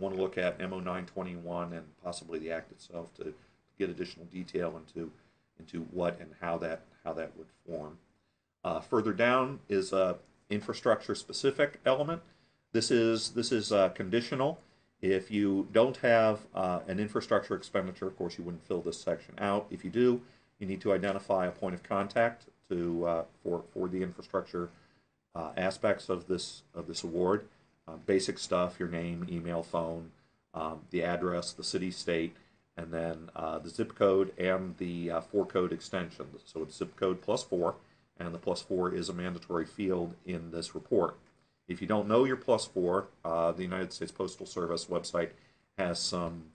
you want to look at MO 921 and possibly the Act itself to get additional detail into what and how that would form. Further down is a infrastructure specific element. This is conditional. If you don't have an infrastructure expenditure, of course, you wouldn't fill this section out. If you do, you need to identify a point of contact to for the infrastructure aspects of this award. Basic stuff: your name, email, phone, the address, the city, state, and then the zip code and the 4-code extension. So it's zip code +4, and the +4 is a mandatory field in this report. If you don't know your +4, the United States Postal Service website has some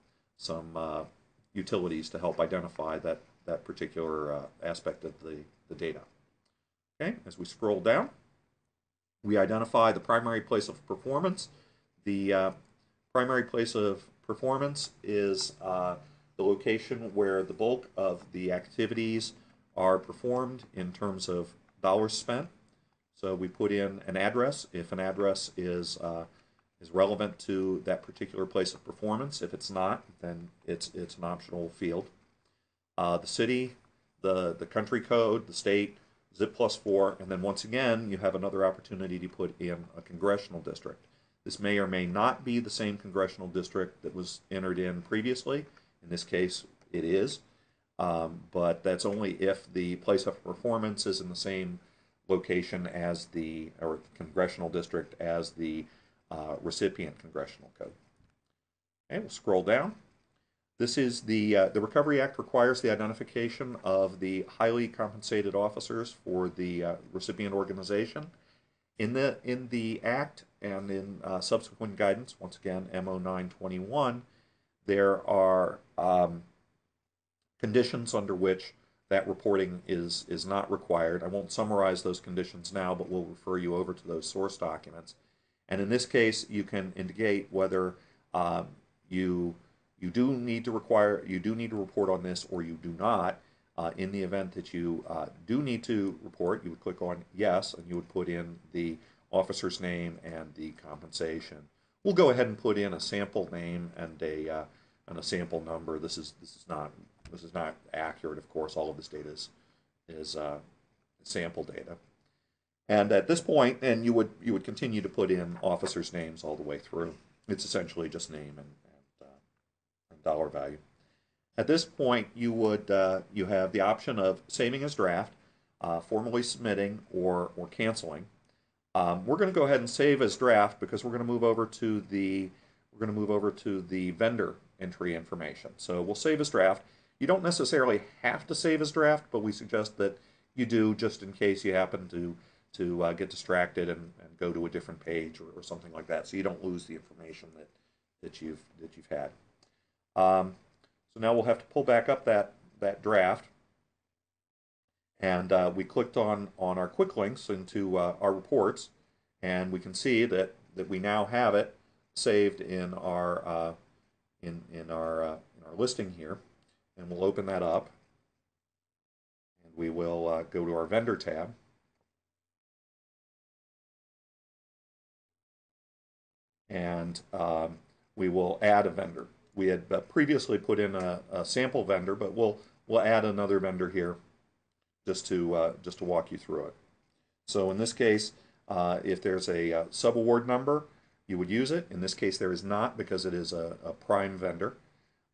utilities to help identify that particular aspect of the data. Okay, as we scroll down, we identify the primary place of performance. The primary place of performance is the location where the bulk of the activities are performed in terms of dollars spent. So we put in an address if an address is relevant to that particular place of performance. If it's not, then it's an optional field. The city, the country code, the state, zip +4, and then once again you have another opportunity to put in a congressional district. This may or may not be the same congressional district that was entered in previously. In this case, it is, but that's only if the place of performance is in the same location as the congressional district as the recipient congressional code. Okay, we'll scroll down. This is the Recovery Act requires the identification of the highly compensated officers for the recipient organization. In the Act and in subsequent guidance, once again, MO 921, there are conditions under which that reporting is not required. I won't summarize those conditions now, but we'll refer you over to those source documents. And in this case, you can indicate whether you do need to report on this or you do not. In the event that you do need to report, you would click on yes, and you would put in the officer's name and the compensation. We'll go ahead and put in a sample name and a sample number. This is not accurate, of course. All of this data is sample data. And at this point, and you would continue to put in officers' names all the way through. It's essentially just name and dollar value. At this point, you have the option of saving as draft, formally submitting, or canceling. We're going to go ahead and save as draft because we're going to move over to the vendor entry information. So we'll save as draft. You don't necessarily have to save as draft, but we suggest that you do, just in case you happen to get distracted and go to a different page or something like that, so you don't lose the information that you've had. So now we'll have to pull back up that draft, and we clicked on our quick links into our reports, and we can see that we now have it saved in our in our listing here, and we'll open that up, and we will go to our vendor tab. And we will add a vendor. We had previously put in a sample vendor, but we'll add another vendor here just to walk you through it. So in this case, if there's a subaward number, you would use it. In this case, there is not, because it is a prime vendor.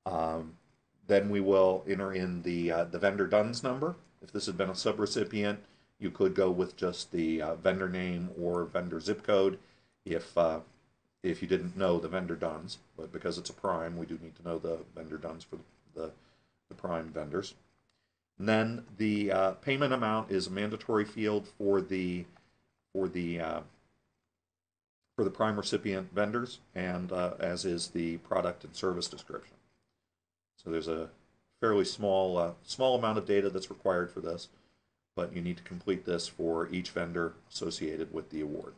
Then we will enter in the vendor DUNS number. If this had been a subrecipient, you could go with just the vendor name or vendor zip code if you didn't know the vendor DUNS, but because it's a prime, we do need to know the vendor DUNS for the prime vendors. And then the payment amount is a mandatory field for the prime recipient vendors, and as is the product and service description. So there's a fairly small amount of data that's required for this, but you need to complete this for each vendor associated with the award.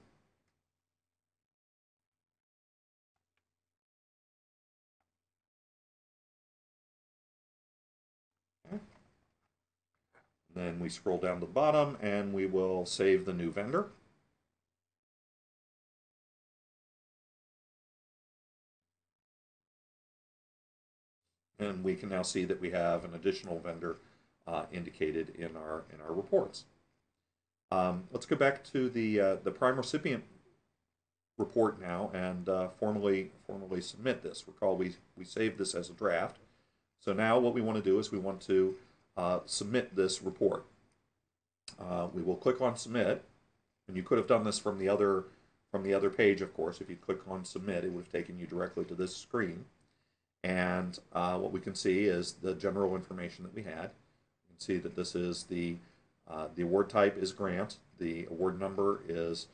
Then we scroll down to the bottom and we will save the new vendor. And we can now see that we have an additional vendor indicated in our reports. Let's go back to the prime recipient report now and formally submit this. Recall we saved this as a draft. So now what we want to do is we want to submit this report. We will click on submit, and you could have done this from the other page, of course. If you click on submit, it would have taken you directly to this screen. And what we can see is the general information that we had. You can see that this is the award type is grant. The award number is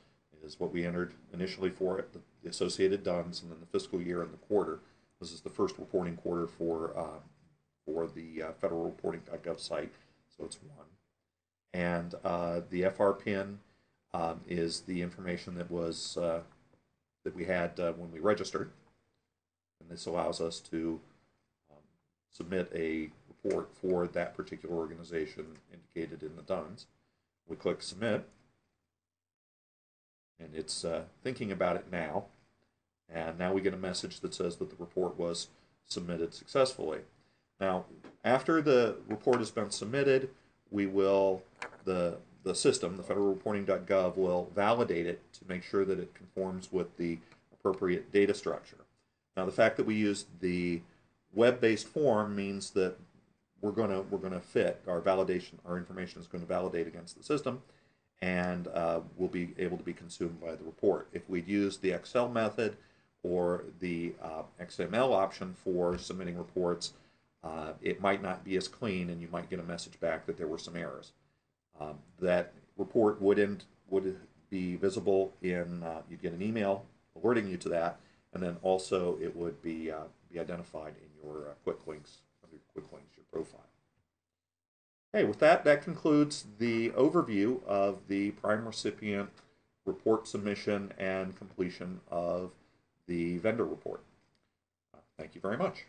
what we entered initially for it, the associated DUNS, and then the fiscal year and the quarter. This is the first reporting quarter for the federal reporting.gov site, so it's 1. And the FR PIN is the information that was that we had when we registered, and this allows us to submit a report for that particular organization indicated in the DUNS. We click submit, and it's thinking about it now, and now we get a message that says that the report was submitted successfully. Now, after the report has been submitted, we will, the system, the federalreporting.gov, will validate it to make sure that it conforms with the appropriate data structure. Now, the fact that we use the web-based form means that we're going to fit our validation. Our information is going to validate against the system, and will be able to be consumed by the report. If we'd used the Excel method or the XML option for submitting reports, it might not be as clean, and you might get a message back that there were some errors. That report would be visible in, you'd get an email alerting you to that, and then also it would be identified in your quick links, under quick links, your profile. Okay, with that, that concludes the overview of the prime recipient report submission and completion of the vendor report. Thank you very much.